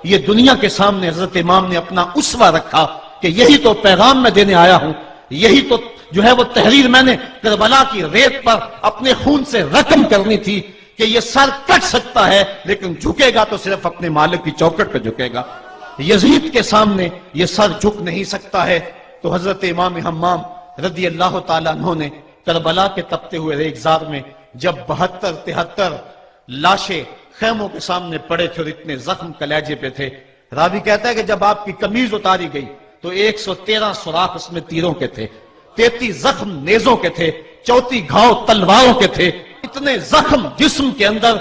یہ دنیا کے سامنے حضرت امام نے اپنا اسوہ رکھا کہ یہی تو پیغام میں دینے آیا ہوں، یہی تو جو ہے وہ تحریر میں نے کربلا کی ریت پر اپنے خون سے رقم کرنی تھی کہ یہ سر کٹ سکتا ہے لیکن جھکے گا تو صرف اپنے مالک کی چوکٹ پہ جھکے گا، یزید کے سامنے یہ سر جھک نہیں سکتا ہے۔ تو حضرت امام حمام رضی اللہ تعالیٰ عنہ نے کربلا کے تپتے ہوئے ریگزار میں جب 72-73 لاشیں خیموں کے سامنے پڑے تھے اور اتنے زخم کلیجے پہ تھے، راوی کہتا ہے کہ جب آپ کی قمیض اتاری گئی تو 113 سوراخ اس میں تیروں کے تھے، 33 زخم نیزوں کے تھے، 34 گھاؤ تلواروں کے تھے، اتنے زخم جسم کے اندر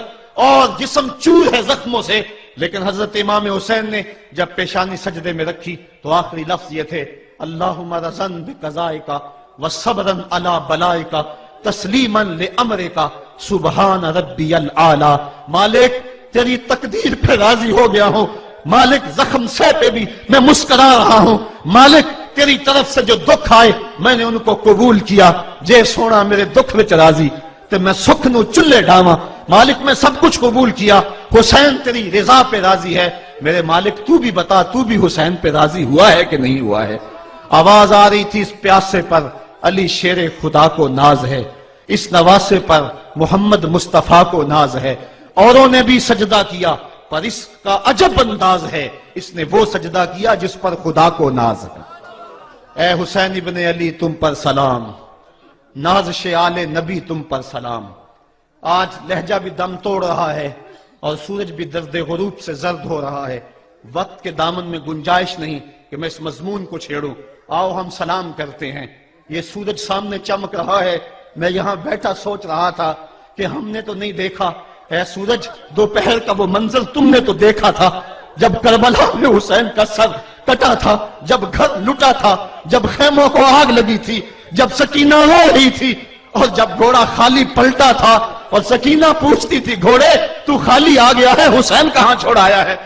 اور جسم چور ہے زخموں سے۔ لیکن حضرت امام حسین نے جب پیشانی سجدے میں رکھی تو آخری لفظ یہ تھے، اللہم رضن بقضائکا وصبرن علی بلائکا تسلیمن لامرکا سبحان ربی العالی۔ مالک تیری تقدیر پہ راضی ہو گیا ہوں، مالک زخم سے پہ بھی میں مسکرا رہا ہوں، مالک تیری طرف سے جو دکھ آئے میں نے ان کو قبول کیا، جے سونا میرے دکھ وچ راضی تو میں سکھ نو چلے ڈاواں، مالک میں سب کچھ قبول کیا، حسین تیری رضا پہ راضی ہے، میرے مالک تو بھی بتا تو بھی حسین پہ راضی ہوا ہے کہ نہیں ہوا ہے۔ آواز آ رہی تھی اس پیاسے پر علی شیر خدا کو ناز ہے، اس نواسے پر محمد مصطفیٰ کو ناز ہے، اوروں نے بھی سجدہ کیا پر اس کا عجب انداز ہے، اس نے وہ سجدہ کیا جس پر خدا کو ناز ہے۔ اے حسین ابن علی تم پر سلام، نازش آل نبی تم پر سلام۔ آج لہجہ بھی دم توڑ رہا ہے اور سورج بھی درد غروب سے زرد ہو رہا ہے، وقت کے دامن میں گنجائش نہیں کہ میں اس مضمون کو چھیڑوں، آؤ ہم سلام کرتے ہیں۔ یہ سورج سامنے چمک رہا ہے، میں یہاں بیٹھا سوچ رہا تھا کہ ہم نے تو نہیں دیکھا، اے سورج دوپہر کا وہ منظر تم نے تو دیکھا تھا جب کربلا میں حسین کا سر کٹا تھا، جب گھر لٹا تھا، جب خیموں کو آگ لگی تھی، جب سکینہ رو رہی تھی اور جب گھوڑا خالی پلٹا تھا اور سکینہ پوچھتی تھی گھوڑے تو خالی آ گیا ہے، حسین کہاں چھوڑ آیا ہے۔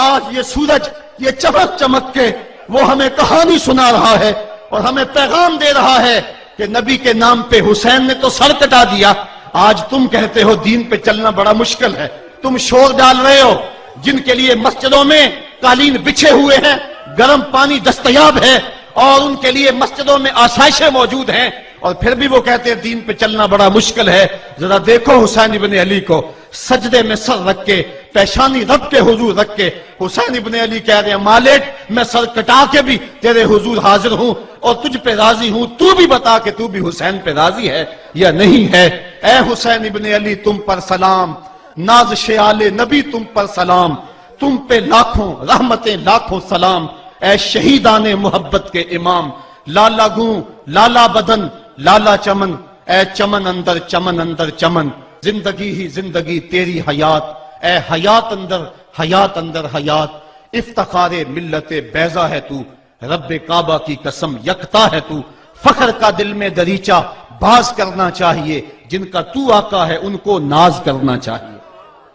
آج یہ سورج یہ چمک چمک کے وہ ہمیں کہانی سنا رہا ہے اور ہمیں پیغام دے رہا ہے کہ نبی کے نام پہ حسین نے تو سر کٹا دیا۔ آج تم کہتے ہو دین پہ چلنا بڑا مشکل ہے، تم شور ڈال رہے ہو، جن کے لیے مسجدوں میں قالین بچھے ہوئے ہیں، گرم پانی دستیاب ہے اور ان کے لیے مسجدوں میں آسائشیں موجود ہیں، اور پھر بھی وہ کہتے ہیں دین پہ چلنا بڑا مشکل ہے۔ ذرا دیکھو حسین ابن علی کو سجدے میں سر رکھ کے، پیشانی رب کے حضور رکھ کے حسین ابن علی کہہ رہے ہیں مالک میں سر کٹا کے بھی تیرے حضور حاضر ہوں اور تجھ پہ راضی ہوں، تو بھی بتا کہ تو بھی حسین پہ راضی ہے یا نہیں ہے۔ اے حسین ابن علی تم پر سلام، نازش آل نبی تم پر سلام، تم پہ لاکھوں رحمتیں لاکھوں سلام۔ اے شہیدان محبت کے امام، لالا گوں لالا بدن لالا چمن، اے چمن اندر چمن اندر چمن، زندگی ہی زندگی تیری حیات، اے حیات اندر حیات اندر حیات، افتخار ملت بیضا ہے تو، رب کعبہ کی قسم یکتا ہے تو، فخر کا دل میں دریچہ باز کرنا چاہیے، جن کا تو آقا ہے ان کو ناز کرنا چاہیے۔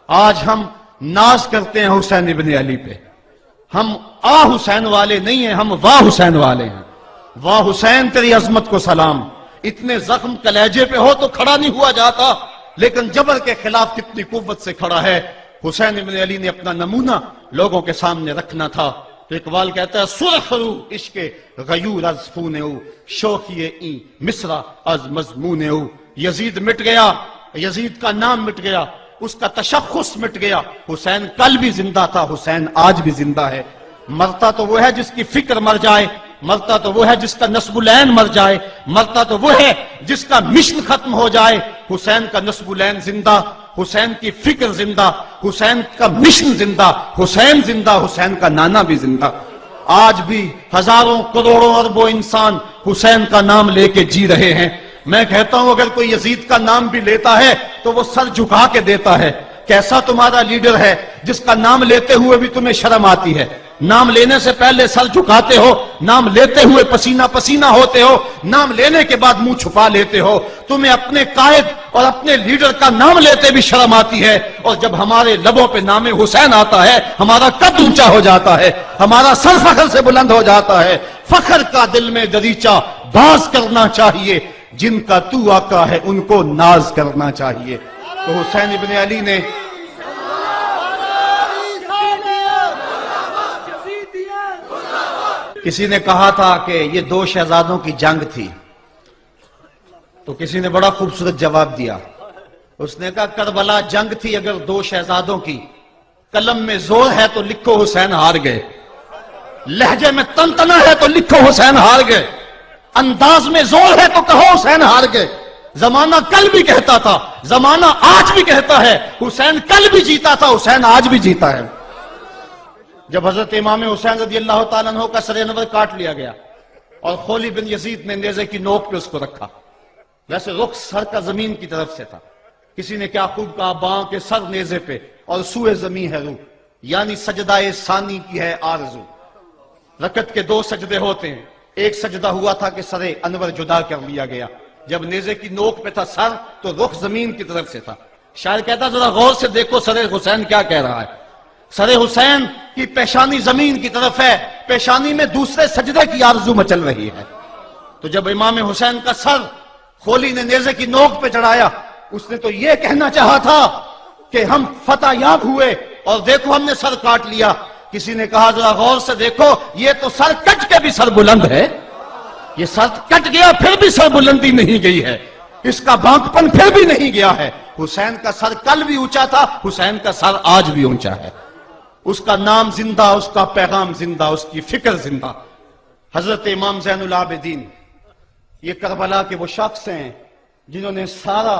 آج ہم ناز کرتے ہیں حسین ابن علی پہ، ہم آ حسین والے نہیں ہیں، ہم واہ حسین والے ہیں۔ واہ حسین تیری عظمت کو سلام، اتنے زخم کلیجے پہ ہو تو کھڑا نہیں ہوا جاتا، لیکن جبر کے خلاف کتنی قوت سے کھڑا ہے۔ حسین ابن علی نے اپنا نمونہ لوگوں کے سامنے رکھنا تھا تو اقبال کہتا ہے سرخ رو عشق غیور از خون او، شوخی این مصرع از مضمون او۔ یزید مٹ گیا، یزید کا نام مٹ گیا، اس کا تشخص مٹ گیا، حسین کل بھی زندہ تھا، حسین آج بھی زندہ ہے۔ مرتا تو وہ ہے جس کی فکر مر جائے، مرتا تو وہ ہے جس کا نسب العین مر جائے، مرتا تو وہ ہے جس کا مشن ختم ہو جائے۔ حسین کا نسب العین زندہ، حسین کی فکر زندہ، حسین کا مشن زندہ، حسین زندہ، حسین کا نانا بھی زندہ۔ آج بھی ہزاروں کروڑوں اربوں انسان حسین کا نام لے کے جی رہے ہیں۔ میں کہتا ہوں اگر کوئی یزید کا نام بھی لیتا ہے تو وہ سر جھکا کے دیتا ہے۔ کیسا تمہارا لیڈر ہے جس کا نام لیتے ہوئے بھی تمہیں شرم آتی ہے؟ نام لینے سے پہلے سر جھکاتے ہو، نام لیتے ہوئے پسینہ پسینہ ہوتے ہو، نام لینے کے بعد منہ چھپا لیتے ہو۔ تمہیں اپنے قائد اور اپنے لیڈر کا نام لیتے بھی شرم آتی ہے، اور جب ہمارے لبوں پہ نام حسین آتا ہے ہمارا قد اونچا ہو جاتا ہے، ہمارا سر فخر سے بلند ہو جاتا ہے۔ فخر کا دل میں دریچہ باز کرنا چاہیے، جن کا تو آقا ہے ان کو ناز کرنا چاہیے۔ تو حسین ابن علی نے کسی نے کہا تھا کہ یہ دو شہزادوں کی جنگ تھی، تو کسی نے بڑا خوبصورت جواب دیا. اس نے کہا کربلا جنگ تھی اگر دو شہزادوں کی، قلم میں زور ہے تو لکھو حسین ہار گئے، لہجے میں تنتنا ہے تو لکھو حسین ہار گئے، انداز میں زور ہے تو کہو حسین ہار گئے. زمانہ کل بھی کہتا تھا، زمانہ آج بھی کہتا ہے، حسین کل بھی جیتا تھا، حسین آج بھی جیتا ہے. جب حضرت امام حسین رضی اللہ تعالیٰ عنہ کا سر انور کاٹ لیا گیا اور خولی بن یزید نے نیزے کی نوک پہ اس کو رکھا، ویسے رخ سر کا زمین کی طرف سے تھا. کسی نے کیا خوب کہا، باں کے سر نیزے پہ اور سوئے زمین ہے روح، یعنی سجدہ ثانی کی ہے آرزو. رکعت کے دو سجدے ہوتے ہیں، ایک سجدہ ہوا تھا کہ سر انور جدا کر لیا گیا، جب نیزے کی نوک پہ تھا سر تو رخ زمین کی طرف سے تھا. شاعر کہتا ذرا غور سے دیکھو سر حسین کیا کہہ رہا ہے. سر حسین کی پیشانی زمین کی طرف ہے، پیشانی میں دوسرے سجدے کی آرزو مچل رہی ہے. تو جب امام حسین کا سر خولی نے نیزے کی نوک پہ چڑھایا، اس نے تو یہ کہنا چاہا تھا کہ ہم فتح یاب ہوئے اور دیکھو ہم نے سر کاٹ لیا. کسی نے کہا ذرا غور سے دیکھو یہ تو سر کٹ کے بھی سر بلند ہے، یہ سر کٹ گیا پھر بھی سر بلندی نہیں گئی ہے، اس کا بانکپن پھر بھی نہیں گیا ہے. حسین کا سر کل بھی اونچا تھا، حسین کا سر آج بھی اونچا ہے. اس کا نام زندہ، اس کا پیغام زندہ، اس کی فکر زندہ. حضرت امام زین العابدین یہ کربلا کے وہ شخص ہیں جنہوں نے سارا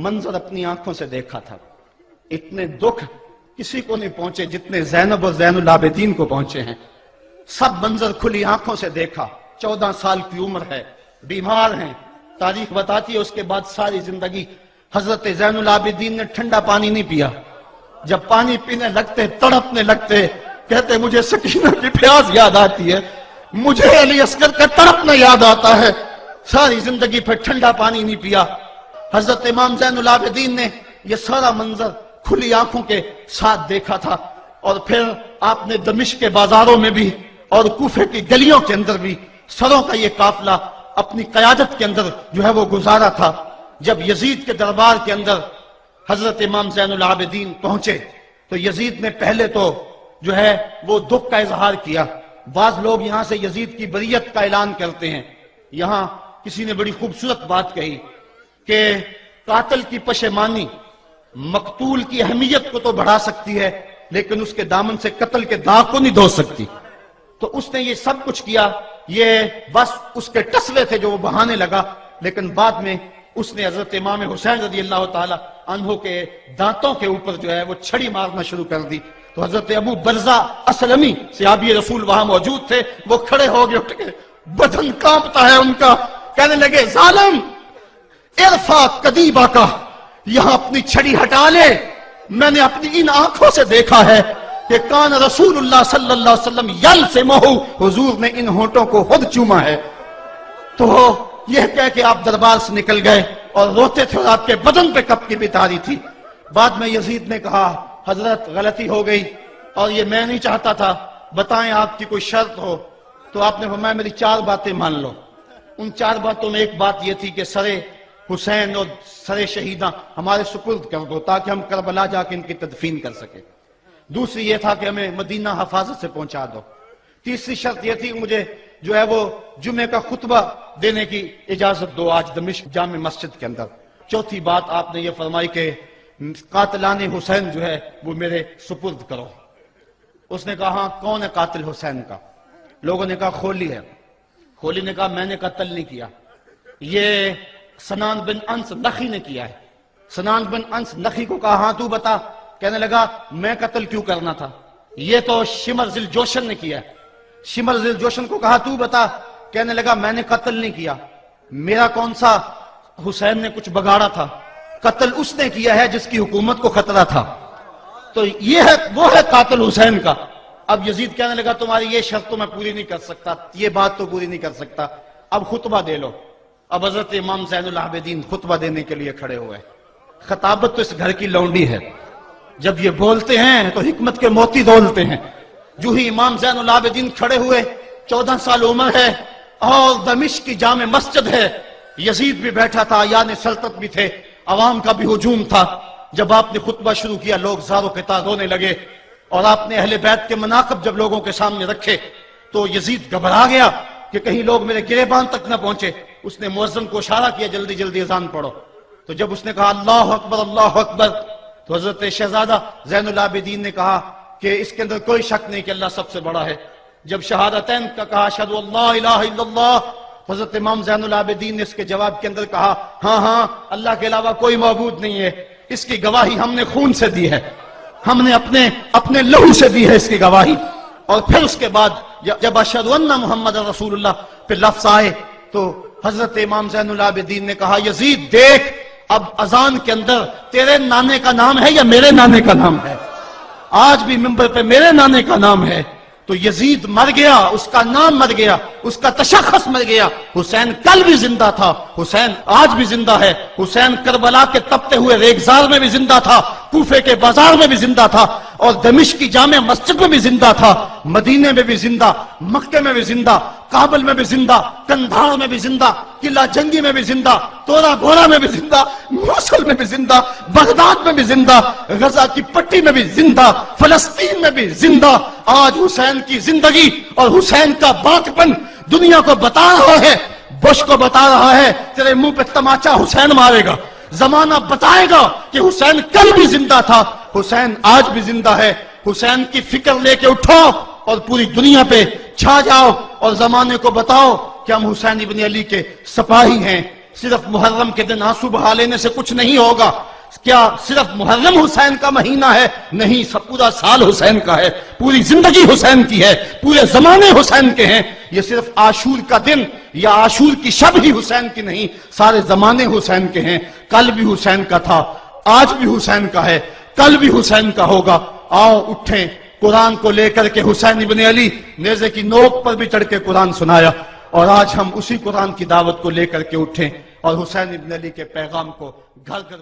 منظر اپنی آنکھوں سے دیکھا تھا. اتنے دکھ کسی کو نہیں پہنچے جتنے زینب اور زین العابدین کو پہنچے ہیں. سب منظر کھلی آنکھوں سے دیکھا. 14 سال کی عمر ہے، بیمار ہیں، تاریخ بتاتی ہے اس کے بعد ساری زندگی حضرت زین العابدین نے ٹھنڈا پانی نہیں پیا. جب پانی پینے لگتے تڑپنے لگتے، کہتے مجھے سکینہ کی پیاس یاد آتی ہے، مجھے علی اصغر کا تڑپنا یاد آتا ہے. ساری زندگی پھر ٹھنڈا پانی نہیں پیا. حضرت امام زین العابدین نے یہ سارا منظر کھلی آنکھوں کے ساتھ دیکھا تھا. اور پھر آپ نے دمشق کے بازاروں میں بھی اور کوفے کی گلیوں کے اندر بھی سروں کا یہ قافلہ اپنی قیادت کے اندر جو ہے وہ گزارا تھا. جب یزید کے دربار کے اندر حضرت امام زین العابدین پہنچے تو یزید نے پہلے تو جو ہے وہ دکھ کا اظہار کیا. بعض لوگ یہاں سے یزید کی بریت کا اعلان کرتے ہیں. یہاں کسی نے بڑی خوبصورت بات کہی کہ قاتل کی پشیمانی مقتول کی اہمیت کو تو بڑھا سکتی ہے لیکن اس کے دامن سے قتل کے داغ کو نہیں دھو سکتی. تو اس نے یہ سب کچھ کیا، یہ بس اس کے ٹسلے تھے جو وہ بہانے لگا. لیکن بعد میں اس نے حضرت امام حسین رضی اللہ تعالی عنہ کے دانتوں کے اوپر جو ہے وہ چھڑی مارنا شروع کر دی. تو حضرت ابو برزہ اسلمی صحابی رسول وہاں موجود تھے، وہ کھڑے ہو گئے، اٹھ کے بدن کانپتا ہے ان کا، کہنے لگے ظالم ارفع قدیبہ کا، یہاں اپنی چھڑی ہٹا لے. میں نے اپنی ان آنکھوں سے دیکھا ہے کہ کان رسول اللہ صلی اللہ علیہ وسلم یلسمہ، حضور نے ان ہونٹوں کو خود چوما ہے. تو یہ کہہ کہ آپ دربار سے نکل گئے اور روتے تھے اور آپ کے بدن پہ کپکی بھی تاری تھی. بعد میں یزید نے کہا حضرت غلطی ہو گئی اور یہ میں نہیں چاہتا تھا، بتائیں آپ کی کوئی شرط ہو. تو آپ نے فرمایا میری 4 باتیں مان لو. ان 4 باتوں میں ایک بات یہ تھی کہ سر حسین اور سر شہیداں ہمارے سپرد کر دو تاکہ ہم کربلا جا کے ان کی تدفین کر سکیں. دوسری یہ تھا کہ ہمیں مدینہ حفاظت سے پہنچا دو. تیسری شرط یہ تھی کہ مجھے جو ہے وہ جمعے کا خطبہ دینے کی اجازت دو آج دمشق جامع مسجد کے اندر. چوتھی بات آپ نے یہ فرمائی کہ قاتلان حسین جو ہے وہ میرے سپرد کرو. اس نے کہا ہاں کون ہے قاتل حسین کا؟ لوگوں نے کہا خولی ہے. خولی نے کہا میں نے قتل نہیں کیا، یہ سنان بن انس نخی نے کیا ہے. سنان بن انس نخی کو کہا ہاں تو بتا. کہنے لگا میں قتل کیوں کرنا تھا، یہ تو شمر ذل جوشن نے کیا ہے. شمر ذل جوشن کو کہا تو بتا. کہنے لگا میں نے قتل نہیں کیا، میرا کون سا حسین نے کچھ بگاڑا تھا، قتل اس نے کیا ہے جس کی حکومت کو خطرہ تھا. تو یہ ہے وہ ہے قاتل حسین کا. اب یزید کہنے لگا تمہاری یہ شرط تو میں پوری نہیں کر سکتا، یہ بات تو پوری نہیں کر سکتا، اب خطبہ دے لو. اب حضرت امام زین العابدین خطبہ دینے کے لیے کھڑے ہوئے. خطابت تو اس گھر کی لونڈی ہے، جب یہ بولتے ہیں تو حکمت کے موتی دولتے ہیں. جو ہی امام زین العابدین کھڑے ہوئے، 14 سال عمر ہے اور دمشق کی جامع مسجد ہے. یزید بھی بیٹھا تھا، یعنی سلطنت بھی تھے، عوام کا بھی ہجوم تھا. جب آپ نے خطبہ شروع کیا لوگ زاروں کے تار رونے لگے اور آپ نے اہل بیت کے مناقب جب لوگوں کے سامنے رکھے تو یزید گھبرا گیا کہ کہیں لوگ میرے گریبان تک نہ پہنچے. اس نے مؤذن کو اشارہ کیا جلدی جلدی اذان پڑھو. تو جب اس نے کہا اللہ اکبر اللہ اکبر تو حضرت شہزادہ زین العابدین نے کہا کہ اس کے اندر کوئی شک نہیں کہ اللہ سب سے بڑا ہے. جب شہادتین کا کہا اشہد ان لا الہ الا اللہ، حضرت امام زین العابدین نے اس کے جواب کے اندر کہا ہاں ہاں اللہ کے علاوہ کوئی معبود نہیں ہے، اس کی گواہی ہم نے خون سے دی ہے، ہم نے اپنے لہو سے دی ہے اس کی گواہی. اور پھر اس کے بعد جب اشہد ان محمد رسول اللہ پہ لفظ آئے تو حضرت امام زین العابدین نے کہا یزید دیکھ اب اذان کے اندر تیرے نانے کا نام ہے یا میرے نانے کا نام ہے؟ آج بھی منبر پہ میرے نانے کا نام ہے. تو یزید مر گیا، اس کا نام مر گیا، اس کا تشخص مر گیا. حسین کل بھی زندہ تھا، حسین آج بھی زندہ ہے. حسین کربلا کے تپتے ہوئے ریگزار میں بھی زندہ تھا، کوفے کے بازار میں بھی زندہ تھا، اور دمشق کی جامع مسجد میں بھی زندہ تھا، مدینے میں بھی زندہ، مکے میں بھی زندہ، کابل میں بھی زندہ، کندھار میں بھی زندہ، قلعہ جنگی میں بھی زندہ، تورا گھوڑا میں بھی زندہ، موصل میں بھی زندہ، بغداد میں بھی زندہ، غزہ کی پٹی میں بھی زندہ، فلسطین میں بھی زندہ. آج حسین کی زندگی اور حسین کا باقپن دنیا کو بتا رہا ہے، بش کو بتا رہا ہے تیرے منہ پہ تماچا حسین مارے گا. زمانہ بتائے گا کہ حسین کل بھی زندہ تھا، حسین آج بھی زندہ ہے. حسین کی فکر لے کے اٹھو اور پوری دنیا پہ چھا جاؤ اور زمانے کو بتاؤ کہ ہم حسین ابن علی کے سپاہی ہیں. صرف محرم کے دن آنسو بہا لینے سے کچھ نہیں ہوگا. کیا صرف محرم حسین کا مہینہ ہے؟ نہیں، سب پورا سال حسین کا ہے، پوری زندگی حسین کی ہے، پورے زمانے حسین کے ہیں. یہ صرف عاشور کا دن یا عاشور کی شب ہی حسین کی نہیں، سارے زمانے حسین کے ہیں. کل بھی حسین کا تھا، آج بھی حسین کا ہے، کل بھی حسین کا ہوگا. آؤ اٹھیں، قرآن کو لے کر کے حسین ابن علی نیزے کی نوک پر بھی چڑھ کے قرآن سنایا، اور آج ہم اسی قرآن کی دعوت کو لے کر کے اٹھیں اور حسین ابن علی کے پیغام کو گھر گھر